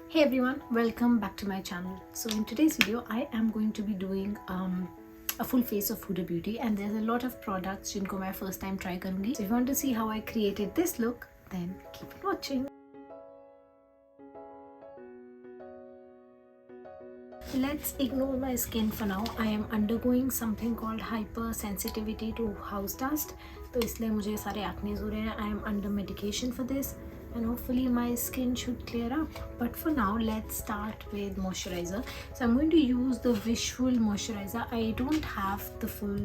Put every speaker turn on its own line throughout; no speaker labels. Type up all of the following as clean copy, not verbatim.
Hey everyone, welcome back to my channel. So in today's video I am going to be doing a full face of Huda Beauty, and there's a lot of products जिनको मैं first time try करूँगी. So if you want to see how I created this look, then keep on watching. Let's ignore my skin for now. I am undergoing something called hypersensitivity to house dust. तो इसलिए मुझे सारे acne हो रहे हैं. I am under medication for this. And hopefully my skin should clear up. But for now, let's start with moisturizer. So I'm going to use the Wishful moisturizer. I don't have the full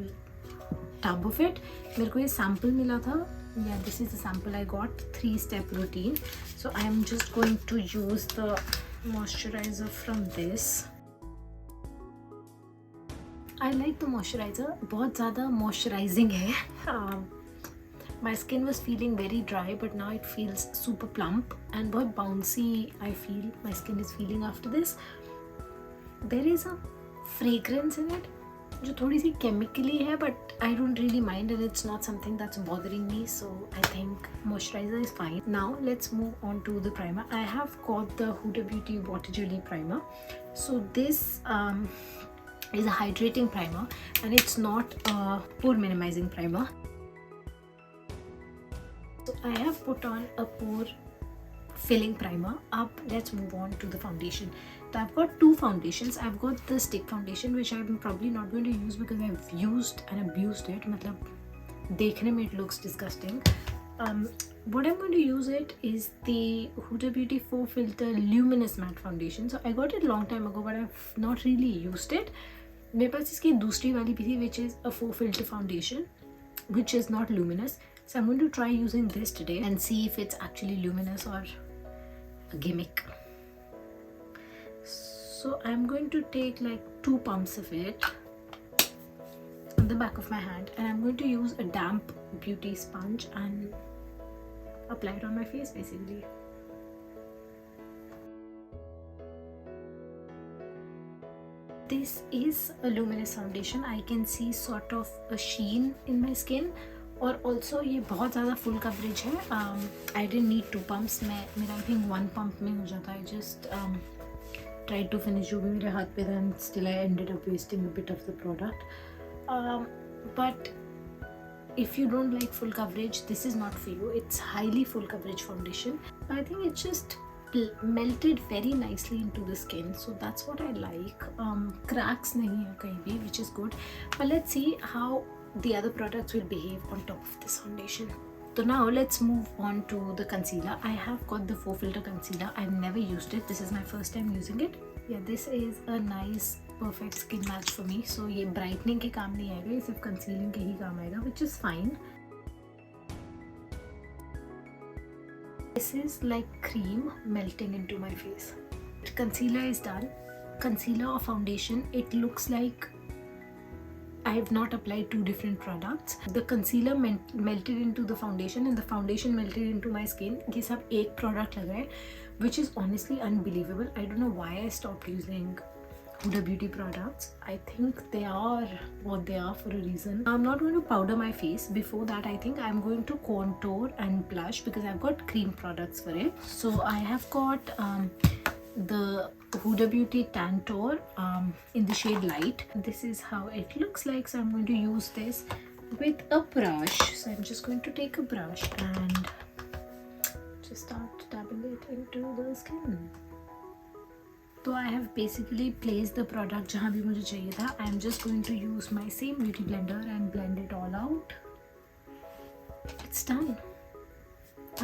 tub of it. मेरे को ये sample मिला था. Yeah, this is the sample I got. 3-step routine. So I'm just going to use the moisturizer from this. I like the moisturizer. बहुत ज़्यादा moisturizing है. My skin was feeling very dry, but now it feels super plump and बहुत bouncy. I feel my skin is feeling after this. There is a fragrance in it, जो थोड़ी सी chemically है, but I don't really mind, and it's not something that's bothering me. So I think moisturizer is fine. Now let's move on to the primer. I have got the Huda Beauty Water Jelly Primer. So this is a hydrating primer, and it's not a pore minimizing primer. So I have put on a pore filling primer. Up, let's move on to the foundation. So I've got two foundations. I've got the stick foundation, which I'm probably not going to use because I've used and abused it. मतलब देखने में it looks disgusting. What I'm going to use it is the Huda Beauty Fauxfilter Luminous Matte Foundation. So I got it a long time ago, but I've not really used it. मेरे पास इसकी दूसरी वाली भी थी, which is a Fauxfilter foundation, which is not luminous. So I'm going to try using this today and see if it's actually luminous or a gimmick. So I'm going to take like 2 pumps of it on the back of my hand, and I'm going to use a damp beauty sponge and apply it on my face basically. This is a luminous foundation. I can see sort of a sheen in my skin. और also ये बहुत ज़्यादा full coverage है. आई didn't need 2 pumps. मेरा I think 1 pump में हो जाता है. जस्ट ट्राई टू फिनिश जो भी मेरे हाथ पे था, and still I ended up wasting a bit of the product. But if you don't like full coverage, this is not for you. It's highly full coverage foundation. I think it just melted very nicely into the skin, so that's what I like. Cracks nahi hai kahin bhi, which is good. But let's see how the other products will behave on top of this foundation. So now let's move on to the concealer. I have got the Fauxfilter concealer. I've never used it. This is my first time using it. Yeah, this is a nice perfect skin match for me. So ये brightening के काम नहीं आएगा, ये सिर्फ concealing के ही काम आएगा, which is fine. This is like cream melting into my face. Concealer is done. Concealer or foundation, it looks like I have not applied 2 different products. The concealer melted into the foundation, and the foundation melted into my skin. ये सब एक product लगा है, which is honestly unbelievable. I don't know why I stopped using Huda Beauty products. I think they are what they are for a reason. I'm not going to powder my face. Before that, I think I'm going to contour and blush because I've got cream products for it. So I have got the Huda Beauty Tantour in the shade Light. This is how it looks like. So I'm going to use this with a brush. So I'm just going to take a brush and just start dabbing it into the skin. So I have basically placed the product जहाँ भी मुझे चाहिए था. I'm just going to use my same beauty blender and blend it all out. It's done.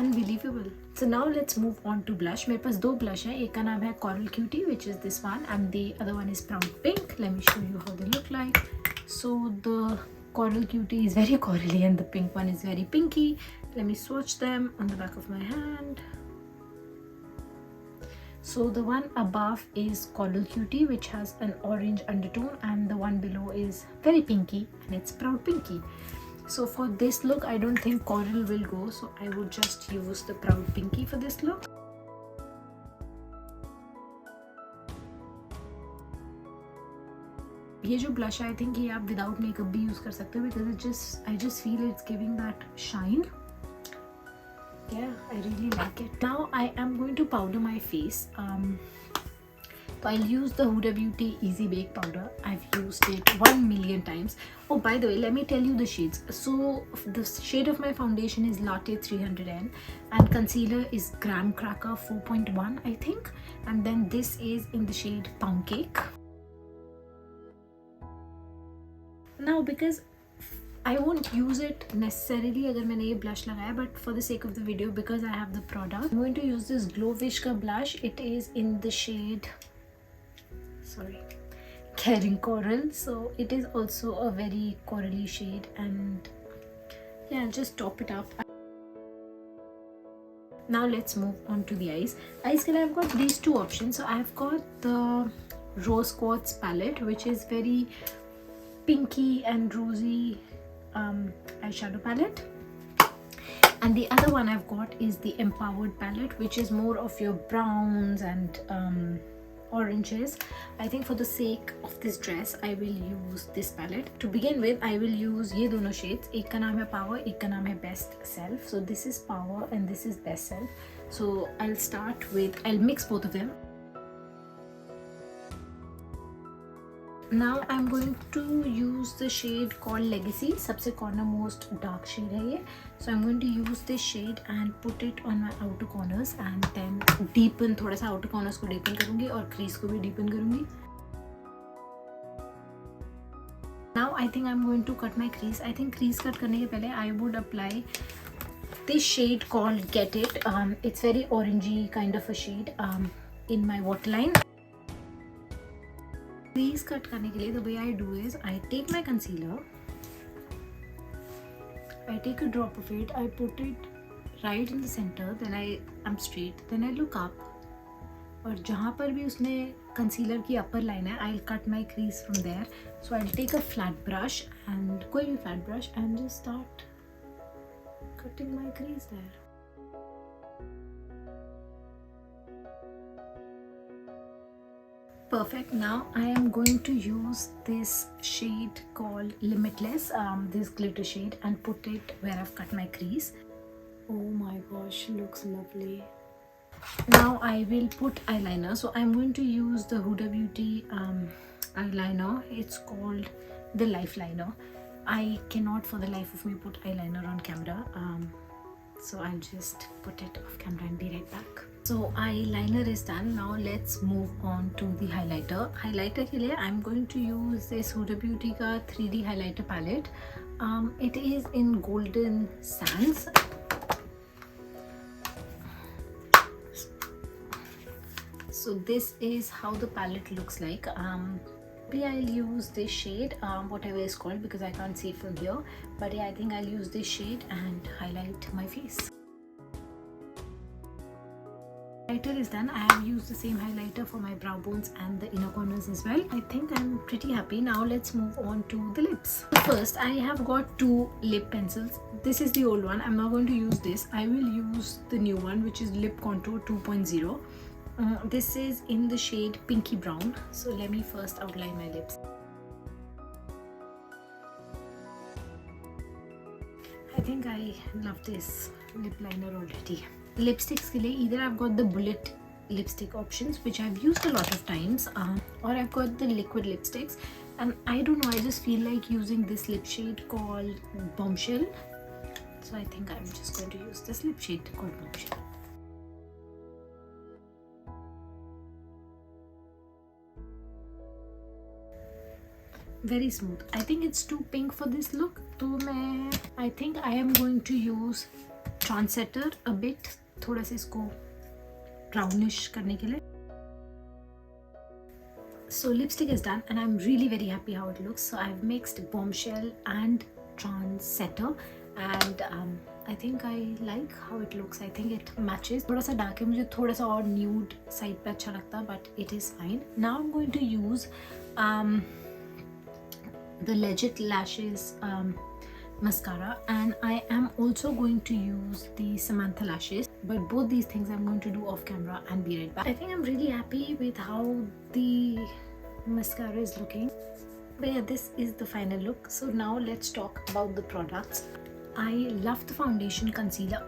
Unbelievable. So now let's move on to blush. मेरे पास 2 blush हैं. एक का नाम है Coral Cutie, which is this one, and the other one is Proud Pink. Let me show you how they look like. So the Coral Cutie is very corally and the pink one is very pinky. Let me swatch them on the back of my hand. So the one above is Coral Cutie, which has an orange undertone, and the one below is very pinky and it's Proud Pinky. So for this look, I don't think Coral will go, so I would just use the Proud Pinky for this look. ये जो blush है, I think ये आप without makeup भी use कर सकते हो because I just feel it's giving that shine. yeah, I really like it. Now I am going to powder my face. So I'll use the Huda Beauty Easy Bake Powder. I've used it 1,000,000 times. Oh, by the way, let me tell you the shades. So the shade of my foundation is Latte 300N and concealer is Graham Cracker 4.1, I think. And then this is in the shade Pound Cake. Now because I won't use it necessarily अगर मैंने ये blush लगाया, but for the sake of the video, because I have the product, I'm going to use this Glowish का blush. It is in the shade, sorry, Caring Coral. So it is also a very corally shade, and yeah, just top it up. Now let's move on to the eyes. Eyes के लिए I've got these two options. So I've got the Rose Quartz palette, which is very pinky and rosy eyeshadow palette, and the other one I've got is the Empowered palette, which is more of your browns and oranges. I think for the sake of this dress I will use this palette. To begin with, I will use ये दोनों shades. एक का नाम है Power, एक का नाम है Best Self. So this is Power and this is Best Self. So I'll mix both of them. Now I'm going to use the shade called Legacy. सबसे corner most dark shade है ये. So I'm going to use this shade and put it on my outer corners and then deepen, थोड़ा सा outer corners को deepen करूँगी और crease को भी deepen करूँगी. Now I think I'm going to cut my crease. I think crease cut करने के पहले I would apply this shade called Get It. It's very orangey kind of a shade in my waterline. Crease cut करने के लिए the way I do is I take my concealer, I take a drop of it, I put it right in the center, then I'm straight, then I look up, और जहाँ पर भी उसने concealer की upper line है, I'll cut my crease from there. So I'll take a flat brush and कोई भी flat brush and just start cutting my crease there. Perfect. Now I am going to use this shade called Limitless, this glitter shade, and put it where I've cut my crease. Oh my gosh, looks lovely. Now I will put eyeliner. So I'm going to use the Huda Beauty eyeliner. It's called the Lifeliner. I cannot for the life of me put eyeliner on camera. So I'll just put it off camera and be right back. So eyeliner is done. Now let's move on to the highlighter. Highlighter के लिए I'm going to use this Huda Beauty का 3D highlighter palette. It is in Golden Sands. So this is how the palette looks like. Maybe I'll use this shade, whatever it's called, because I can't see from here. But yeah, I think I'll use this shade and highlight my face. Highlighter is done. I have used the same highlighter for my brow bones and the inner corners as well. I think I'm pretty happy. Now let's move on to the lips. First, I have got two lip pencils. This is the old one. I'm not going to use this. I will use the new one, which is Lip Contour 2.0. This is in the shade Pinky Brown. So let me first outline my lips. I think I love this lip liner already. Lipsticks के लिए either I've got the bullet lipstick options, which I've used a lot of times, or I've got the liquid lipsticks, and I don't know, I just feel like using this lip shade called Bombshell. So I think I'm just going to use this lip shade called Bombshell. Very smooth. I think it's too pink for this look, so I think I am going to use Trendsetter a bit, थोड़ा सा इसको brownish करने के लिए. So lipstick is done and I'm really very happy how it looks. So I've mixed Bombshell and Trendsetter and I think I like how it looks. I think it matches. थोड़ा सा dark है, मुझे थोड़ा सा और nude side पे अच्छा लगता, but it is fine. Now I'm going to use the Legit Lashes mascara, and I am also going to use the Samantha lashes, but both these things I'm going to do off camera and be right back. I think I'm really happy with how the mascara is looking, but yeah, this is the final look. So now let's talk about the products. I love the foundation concealer.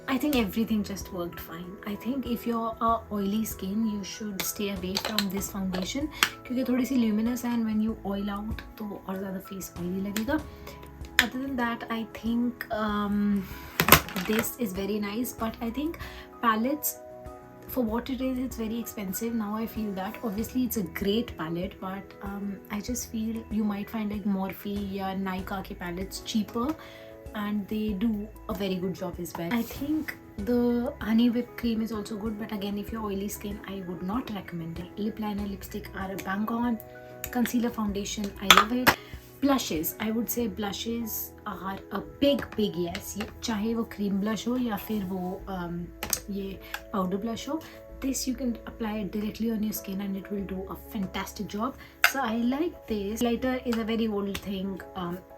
I think everything just worked fine. I think if you're a oily skin, you should stay away from this foundation क्योंकि थोड़ी सी luminous है and when you oil out तो और ज़्यादा face oily लगेगा. Other than that, I think this is very nice, but I think palettes, for what it is, it's very expensive. Now I feel that obviously it's a great palette, but I just feel you might find like Morphe or Nykaa ke palettes cheaper, and they do a very good job as well. I think the honey whipped cream is also good, but again, if you're oily skin, I would not recommend it. Lip liner, lipstick are a bang on. Concealer, foundation, I love it. Blushes, I would say blushes are a big yes. चाहे वो cream blush हो या फिर वो ये powder blush हो, this you can apply it directly on your skin and it will do a fantastic job. So I like this. Highlighter is a very old thing,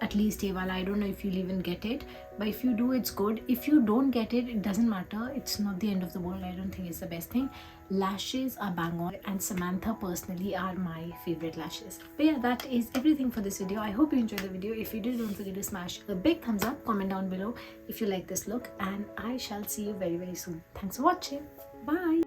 at least ये वाला. I don't know if you'll even get it, but if you do, it's good. If you don't get it, it doesn't matter. It's not the end of the world. I don't think it's the best thing. Lashes are bang on, and Samantha personally are my favorite lashes. But yeah, that is everything for this video. I hope you enjoyed the video. If you did, don't forget to smash a big thumbs up. Comment down below if you like this look, and I shall see you very soon. Thanks for watching. Bye.